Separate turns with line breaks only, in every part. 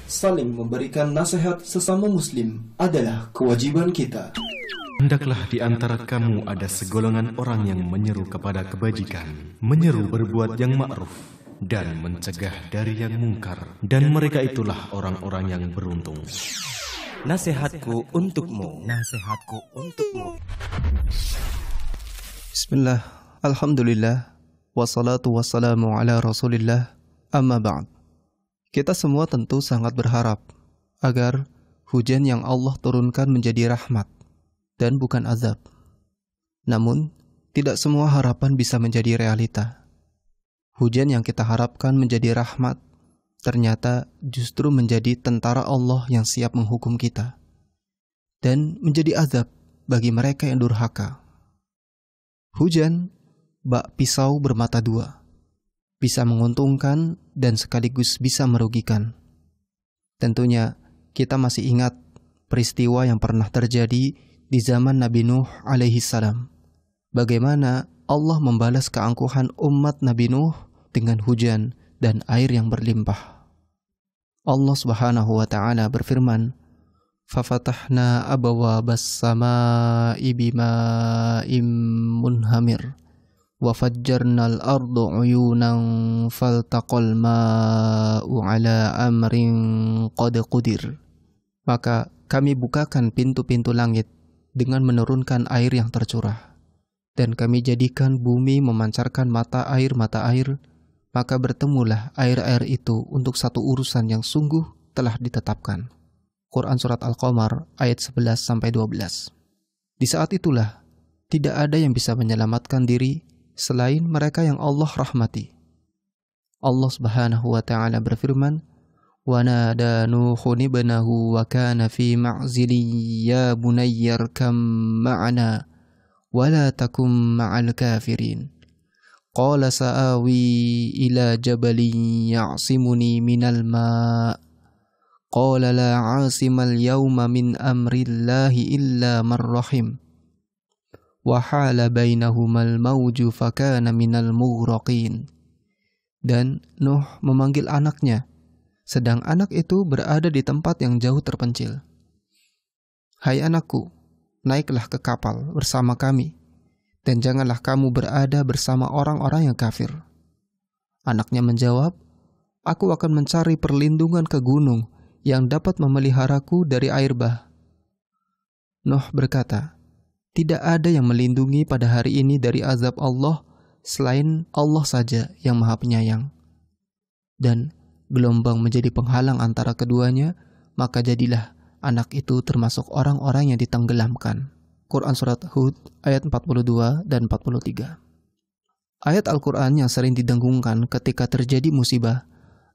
saling memberikan nasihat sesama muslim adalah kewajiban kita.
Hendaklah di antara kamu ada segolongan orang yang menyeru kepada kebajikan, menyeru berbuat yang ma'ruf, dan mencegah dari yang mungkar. Dan mereka itulah orang-orang yang beruntung.
Nasihatku untukmu. Nasihatku untukmu.
Bismillah, alhamdulillah, wassalatu wassalamu ala rasulillah, amma ba'd. Kita semua tentu sangat berharap agar hujan yang Allah turunkan menjadi rahmat dan bukan azab. Namun, tidak semua harapan bisa menjadi realita. Hujan yang kita harapkan menjadi rahmat, ternyata justru menjadi tentara Allah yang siap menghukum kita. Dan menjadi azab bagi mereka yang durhaka. Hujan, bak pisau bermata dua. Bisa menguntungkan dan sekaligus bisa merugikan. Tentunya, kita masih ingat peristiwa yang pernah terjadi di zaman Nabi Nuh alaihi salam. Bagaimana Allah membalas keangkuhan umat Nabi Nuh dengan hujan dan air yang berlimpah. Allah Subhanahu wa taala berfirman, "Fafatahna abwabas samaa'i bima'im munhamir wa fajjarnal ardu 'uyunan faltaqal ma'u 'ala amrin qad qudir." Maka kami bukakan pintu-pintu langit dengan menurunkan air yang tercurah. Dan kami jadikan bumi memancarkan mata air, maka bertemulah air-air itu untuk satu urusan yang sungguh telah ditetapkan. Quran Surat Al-Qamar ayat 11-12. Di saat itulah, tidak ada yang bisa menyelamatkan diri selain mereka yang Allah rahmati. Allah Subhanahu wa ta'ala berfirman, وَنَادَى نُوحٌ ابْنَهُ وَكَانَ فِي مَعْزِلٍ يَا بُنَيَّ ارْكَبْ مَعَنَا وَلَا تَكُن مَّعَ الْكَافِرِينَ قَالَ سَآوِي إِلَى جَبَلٍ يَعْصِمُنِي مِنَ الْمَاءِ قَالَ لَا عَاصِمَ الْيَوْمَ مِنْ أَمْرِ اللَّهِ إِلَّا مَن رَّحِمَ وَحَالَ بَيْنَهُمَا الْمَوْجُ فَكَانَ مِنَ الْمُغْرَقِينَ. Dan Nuh memanggil anaknya, sedang anak itu berada di tempat yang jauh terpencil. "Hai anakku, naiklah ke kapal bersama kami, dan janganlah kamu berada bersama orang-orang yang kafir." Anaknya menjawab, "Aku akan mencari perlindungan ke gunung yang dapat memeliharaku dari air bah." Nuh berkata, "Tidak ada yang melindungi pada hari ini dari azab Allah selain Allah saja yang Maha Penyayang." Dan gelombang menjadi penghalang antara keduanya, maka jadilah anak itu termasuk orang-orang yang ditenggelamkan. Quran Surat Hud ayat 42 dan 43. Ayat Al-Quran yang sering didengungkan ketika terjadi musibah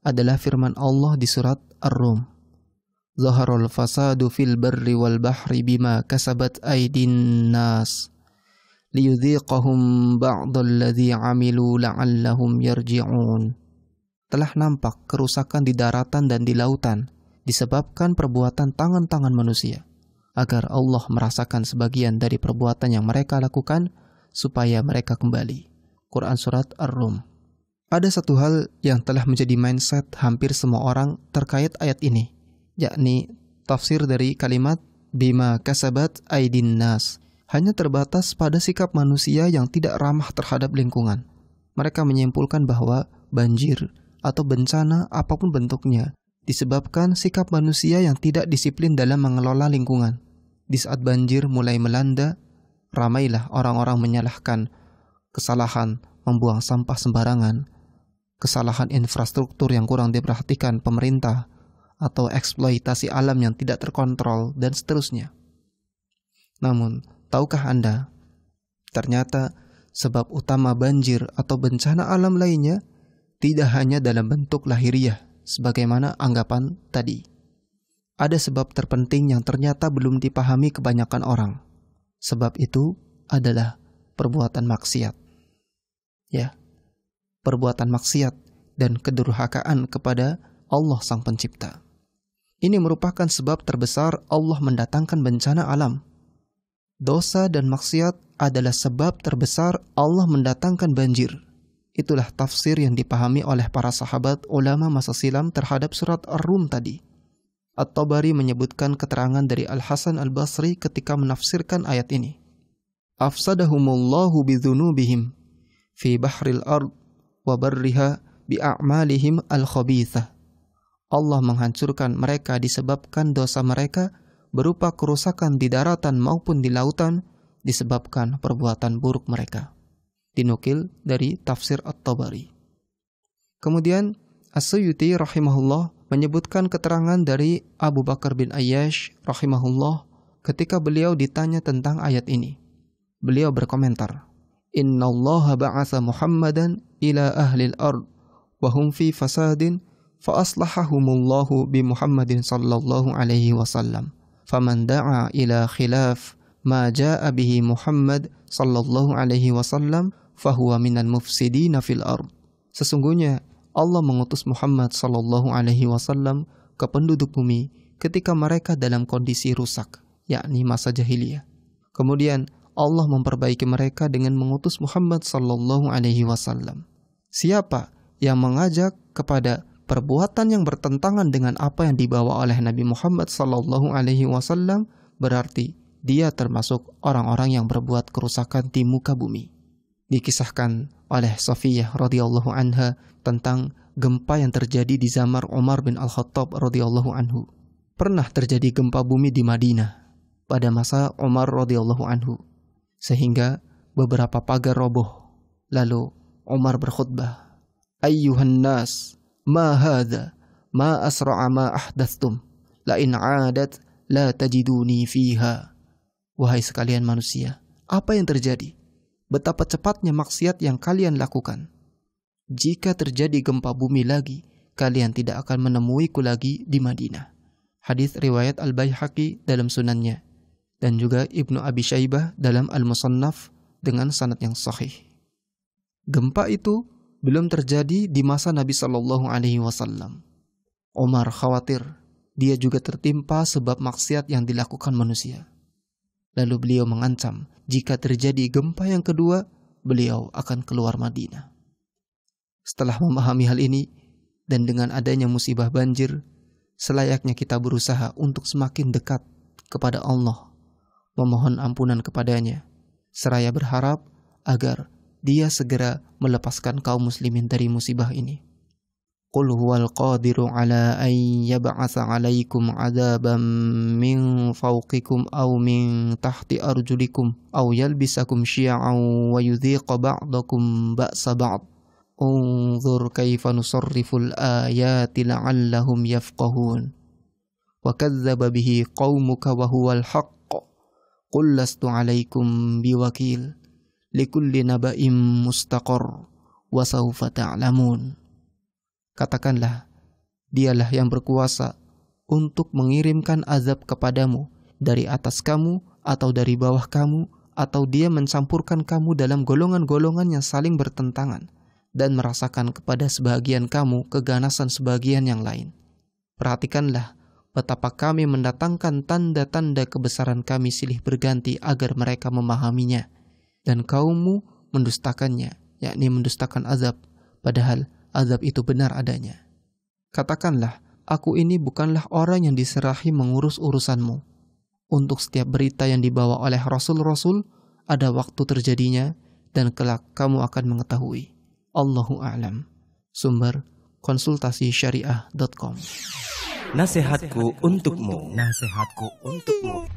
adalah firman Allah di surat Ar-Rum. "Zaharul fasadu fil barri wal bahri bima kasabat aydin nas liyudhiqahum ba'dalladzi 'amilu la'allahum yarji'un." Telah nampak kerusakan di daratan dan di lautan disebabkan perbuatan tangan-tangan manusia, agar Allah merasakan sebagian dari perbuatan yang mereka lakukan supaya mereka kembali. Quran Surat Ar-Rum. Ada satu hal yang telah menjadi mindset hampir semua orang terkait ayat ini, yakni tafsir dari kalimat bima kasabat aydin nas hanya terbatas pada sikap manusia yang tidak ramah terhadap lingkungan. Mereka menyimpulkan bahwa banjir atau bencana apapun bentuknya disebabkan sikap manusia yang tidak disiplin dalam mengelola lingkungan. Di saat banjir mulai melanda, ramailah orang-orang menyalahkan kesalahan membuang sampah sembarangan, kesalahan infrastruktur yang kurang diperhatikan pemerintah, atau eksploitasi alam yang tidak terkontrol, dan seterusnya. Namun, tahukah Anda, ternyata sebab utama banjir atau bencana alam lainnya tidak hanya dalam bentuk lahiriah, sebagaimana anggapan tadi. Ada sebab terpenting yang ternyata belum dipahami kebanyakan orang. Sebab itu adalah perbuatan maksiat. Ya, perbuatan maksiat dan kedurhakaan kepada Allah Sang Pencipta. Ini merupakan sebab terbesar Allah mendatangkan bencana alam. Dosa dan maksiat adalah sebab terbesar Allah mendatangkan banjir. Itulah tafsir yang dipahami oleh para sahabat ulama masa silam terhadap surat Ar-Rum tadi. At-Tabari menyebutkan keterangan dari Al-Hasan Al-Basri ketika menafsirkan ayat ini. Afsadahumullahu bidhunubihim fi bahril ard wa barriha bi'a'malihim al-khabithah. Allah menghancurkan mereka disebabkan dosa mereka berupa kerusakan di daratan maupun di lautan disebabkan perbuatan buruk mereka. Dinukil dari tafsir At-Tabari. Kemudian As-Suyuti rahimahullah menyebutkan keterangan dari Abu Bakar bin Ayyash rahimahullah ketika beliau ditanya tentang ayat ini. Beliau berkomentar, Innallaha ba'atha Muhammadan ila ahlil ard wa hum fi fasadin fa aslahahumullahu bi Muhammadin sallallahu alaihi wasallam. Faman da'a ila khilaf ma ja'a bihi Muhammad sallallahu alaihi wasallam fahuwa minal mufsidina fil ard. Sesungguhnya Allah mengutus Muhammad sallallahu alaihi wasallam ke penduduk bumi ketika mereka dalam kondisi rusak, yakni masa jahiliyah. Kemudian Allah memperbaiki mereka dengan mengutus Muhammad sallallahu alaihi wasallam. Siapa yang mengajak kepada perbuatan yang bertentangan dengan apa yang dibawa oleh Nabi Muhammad sallallahu alaihi wasallam, berarti dia termasuk orang-orang yang berbuat kerusakan di muka bumi. Dikisahkan oleh Safiyah radhiyallahu anha tentang gempa yang terjadi di zaman Umar bin Al-Khattab radhiyallahu anhu. Pernah terjadi gempa bumi di Madinah pada masa Umar radhiyallahu anhu, sehingga beberapa pagar roboh. Lalu Umar berkhutbah, Ayyuhan nas, ma hadha, ma asra'a ma ahdathtum, la in 'adat la tajiduni fiha. Wahai sekalian manusia, apa yang terjadi? Betapa cepatnya maksiat yang kalian lakukan. Jika terjadi gempa bumi lagi, kalian tidak akan menemuiku lagi di Madinah. Hadis riwayat Al-Baihaqi dalam sunannya, dan juga Ibnu Abi Syaibah dalam Al-Musannaf dengan sanad yang sahih. Gempa itu belum terjadi di masa Nabi Shallallahu Alaihi Wasallam. Umar khawatir dia juga tertimpa sebab maksiat yang dilakukan manusia. Lalu beliau mengancam jika terjadi gempa yang kedua, beliau akan keluar Madinah. Setelah memahami hal ini dan dengan adanya musibah banjir, selayaknya kita berusaha untuk semakin dekat kepada Allah, memohon ampunan kepadanya, seraya berharap agar dia segera melepaskan kaum muslimin dari musibah ini. Qul huwal qadiru ala an yab'atsa 'alaikum 'adzaban min fawqikum aw min tahti arjulikum aw yalbisakum syi'an wa yudhiqa ba'dakum ba'sa ba'd. Unzur kaifa nusarriful ayati la'allahum yafqahun. Wa kadzdzaba bihi qaumuka wa huwal haqq. Qul lastu 'alaikum biwakil. Likulli naba'im mustaqar wa sawfa ta'lamun. Katakanlah, dialah yang berkuasa untuk mengirimkan azab kepadamu dari atas kamu atau dari bawah kamu, atau dia mencampurkan kamu dalam golongan-golongan yang saling bertentangan dan merasakan kepada sebagian kamu keganasan sebagian yang lain. Perhatikanlah betapa kami mendatangkan tanda-tanda kebesaran kami silih berganti agar mereka memahaminya, dan kaummu mendustakannya, yakni mendustakan azab, padahal azab itu benar adanya. Katakanlah, aku ini bukanlah orang yang diserahi mengurus urusanmu. Untuk setiap berita yang dibawa oleh Rasul-Rasul, ada waktu terjadinya, dan kelak kamu akan mengetahui. Allahu a'lam. Sumber konsultasisyariah.com.
Nasihatku untukmu. Nasihatku untukmu.